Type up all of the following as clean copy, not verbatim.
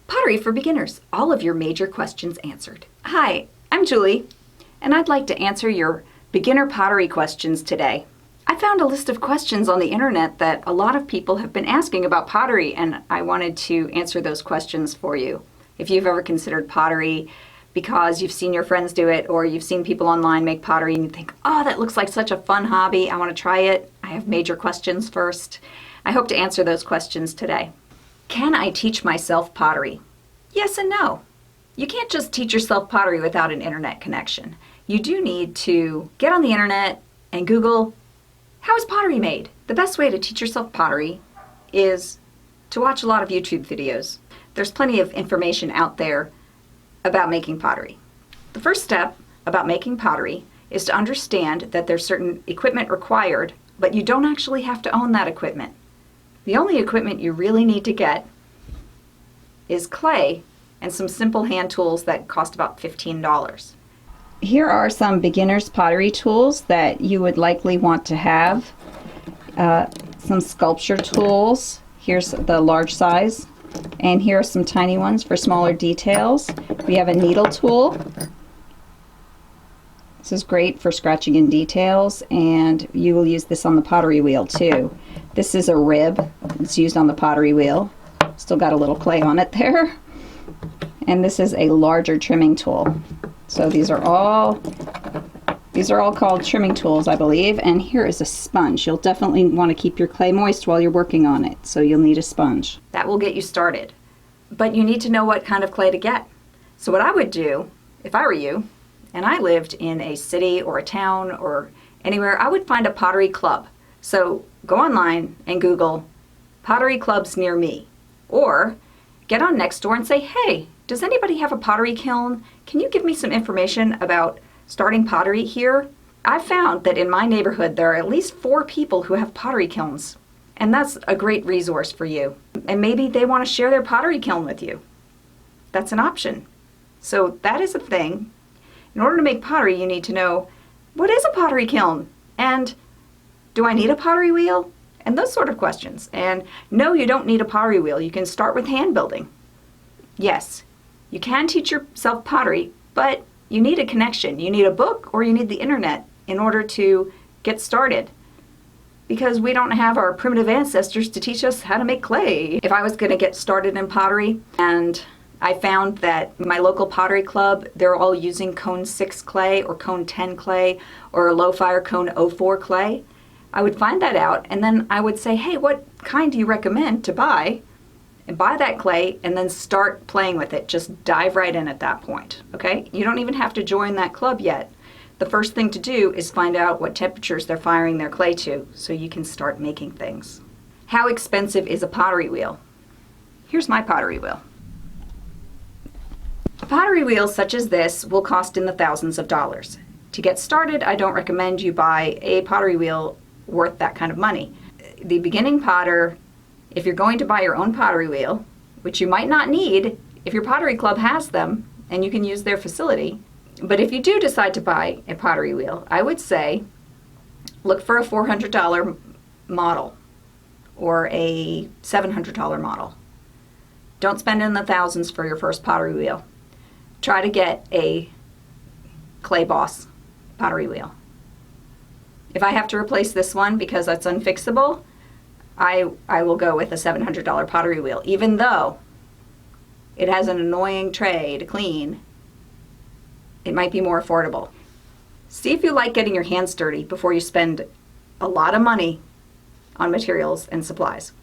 Pottery for Beginners, all of your major questions answered. Hi, I'm Julie, and I'd like to answer your beginner pottery questions today. I found a list of questions on the internet that a lot of people have been asking about pottery, and I wanted to answer those questions for you. If you've ever considered pottery because you've seen your friends do it, or you've seen people online make pottery and you think, oh, that looks like such a fun hobby, I want to try it, I have major questions first. I hope to answer those questions today. Can I teach myself pottery? Yes and no. You can't just teach yourself pottery without an internet connection. You do need to get on the internet and Google, how is pottery made? The best way to teach yourself pottery is to watch a lot of YouTube videos. There's plenty of information out there about making pottery. The first step about making pottery is to understand that there's certain equipment required, but you don't actually have to own that equipment. The only equipment you really need to get is clay and some simple hand tools that cost about $15. Here are some beginner's pottery tools that you would likely want to have. Some sculpture tools. Here's the large size, and here are some tiny ones for smaller details. We have a needle tool. This is great for scratching in details, and you will use this on the pottery wheel too. This is a rib. It's used on the pottery wheel. Still got a little clay on it there. And this is a larger trimming tool. So these are all called trimming tools, I believe. And here is a sponge. You'll definitely want to keep your clay moist while you're working on it, so you'll need a sponge. That will get you started. But you need to know what kind of clay to get. So what I would do, if I were you, and I lived in a city or a town or anywhere, I would find a pottery club. So go online and Google pottery clubs near me. Or get on Nextdoor and say, hey, does anybody have a pottery kiln? Can you give me some information about starting pottery here? I've found that in my neighborhood there are at least 4 people who have pottery kilns. And that's a great resource for you. And maybe they want to share their pottery kiln with you. That's an option. So that is a thing. In order to make pottery, you need to know, what is a pottery kiln? And do I need a pottery wheel? And those sort of questions. And no, you don't need a pottery wheel. You can start with hand building. Yes, you can teach yourself pottery, but you need a connection. You need a book or you need the internet in order to get started. Because we don't have our primitive ancestors to teach us how to make clay. If I was going to get started in pottery, and I found that my local pottery club, they're all using cone 6 clay or cone 10 clay or a low fire cone 04 clay, I would find that out, and then I would say, hey, what kind do you recommend to buy? And buy that clay and then start playing with it. Just dive right in at that point, okay? You don't even have to join that club yet. The first thing to do is find out what temperatures they're firing their clay to so you can start making things. How expensive is a pottery wheel? Here's my pottery wheel. A pottery wheel such as this will cost in the thousands of dollars. To get started, I don't recommend you buy a pottery wheel worth that kind of money. The beginning potter, if you're going to buy your own pottery wheel, which you might not need if your pottery club has them and you can use their facility, but if you do decide to buy a pottery wheel, I would say look for a $400 model or a $700 model. Don't spend in the thousands for your first pottery wheel. Try to get a Clay Boss pottery wheel. If I have to replace this one because that's unfixable, I will go with a $700 pottery wheel, even though it has an annoying tray to clean. It might be more affordable. See if you like getting your hands dirty before you spend a lot of money on materials and supplies.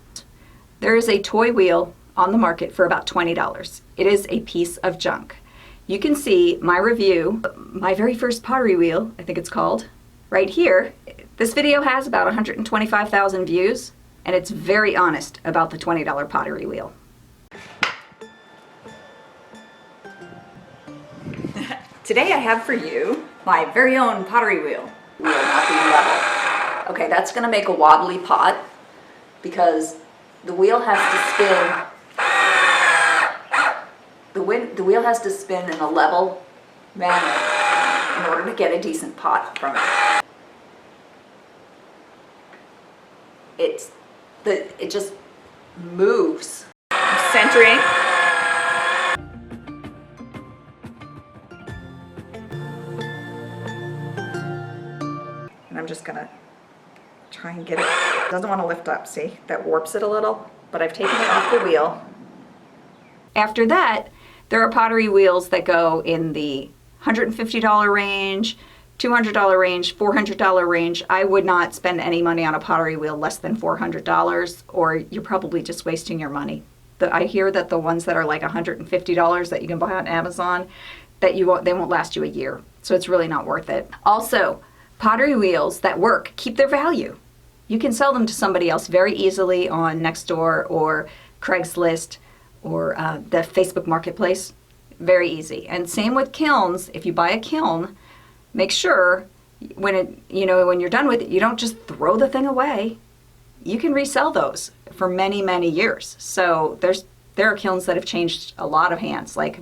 There is a toy wheel on the market for about $20. It is a piece of junk. You can see my review, my very first pottery wheel, I think it's called, right here. This video has about 125,000 views, and it's very honest about the $20 pottery wheel. Today I have for you my very own pottery wheel. Wheel not being level. Okay, that's gonna make a wobbly pot because the wheel has to spin. The wheel has to spin in a level manner in order to get a decent pot from it. It just moves. I'm centering. just gonna try and get it. It doesn't want to lift up, see? That warps it a little, but I've taken it off the wheel. After that, there are pottery wheels that go in the $150 range, $200 range, $400 range. I would not spend any money on a pottery wheel less than $400, or you're probably just wasting your money. I hear that the ones that are like $150 that you can buy on Amazon, that they won't last you a year. So it's really not worth it. Also, pottery wheels that work keep their value. You can sell them to somebody else very easily on Nextdoor or Craigslist or the Facebook Marketplace. Very easy. And same with kilns. If you buy a kiln, make sure when you're done with it, you don't just throw the thing away. You can resell those for many, many years. So there are kilns that have changed a lot of hands, like,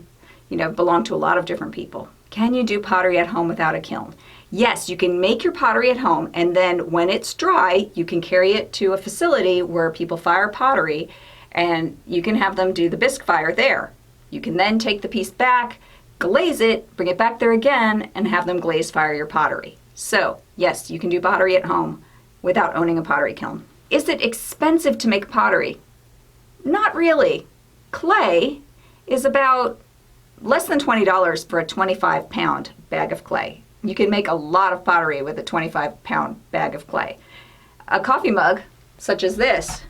belong to a lot of different people. Can you do pottery at home without a kiln? Yes, you can make your pottery at home, and then when it's dry, you can carry it to a facility where people fire pottery, and you can have them do the bisque fire there. You can then take the piece back, glaze it, bring it back there again, and have them glaze fire your pottery. So, yes, you can do pottery at home without owning a pottery kiln. Is it expensive to make pottery? Not really. Clay is about less than $20 for a 25-pound bag of clay. You can make a lot of pottery with a 25-pound bag of clay. A coffee mug, such as this,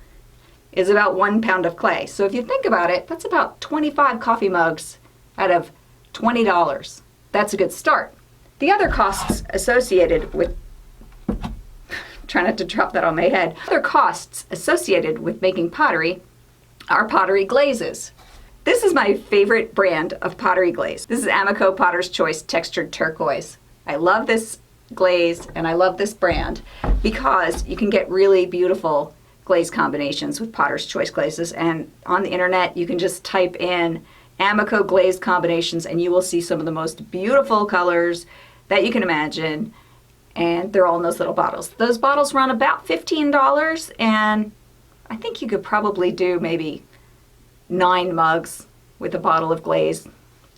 is about 1 pound of clay. So if you think about it, that's about 25 coffee mugs out of $20. That's a good start. The other costs associated with, try not to drop that on my head, other costs associated with making pottery are pottery glazes. This is my favorite brand of pottery glaze. This is Amico Potter's Choice Textured Turquoise. I love this glaze and I love this brand because you can get really beautiful glaze combinations with Potter's Choice glazes, and on the internet you can just type in Amico glaze combinations and you will see some of the most beautiful colors that you can imagine, and they're all in those little bottles. Those bottles run about $15, and I think you could probably do maybe 9 mugs with a bottle of glaze,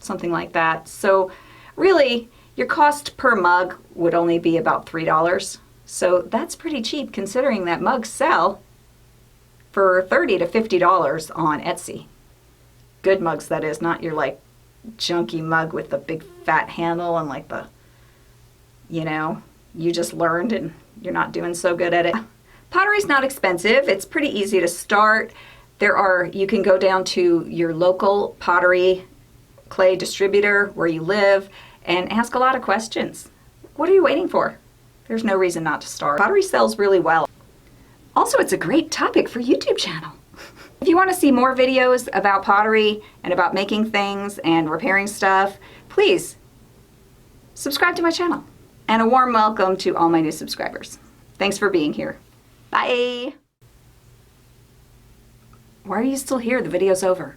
something like that. So really, your cost per mug would only be about $3. So that's pretty cheap considering that mugs sell for $30 to $50 on Etsy. Good mugs, that is, not your like junky mug with the big fat handle and like the, you just learned and you're not doing so good at it. Pottery's not expensive. It's pretty easy to start. You can go down to your local pottery clay distributor where you live and ask a lot of questions. What are you waiting for? There's no reason not to start. Pottery sells really well. Also, it's a great topic for YouTube channel. If you want to see more videos about pottery and about making things and repairing stuff, please subscribe to my channel. And a warm welcome to all my new subscribers. Thanks for being here. Bye. Why are you still here? The video's over.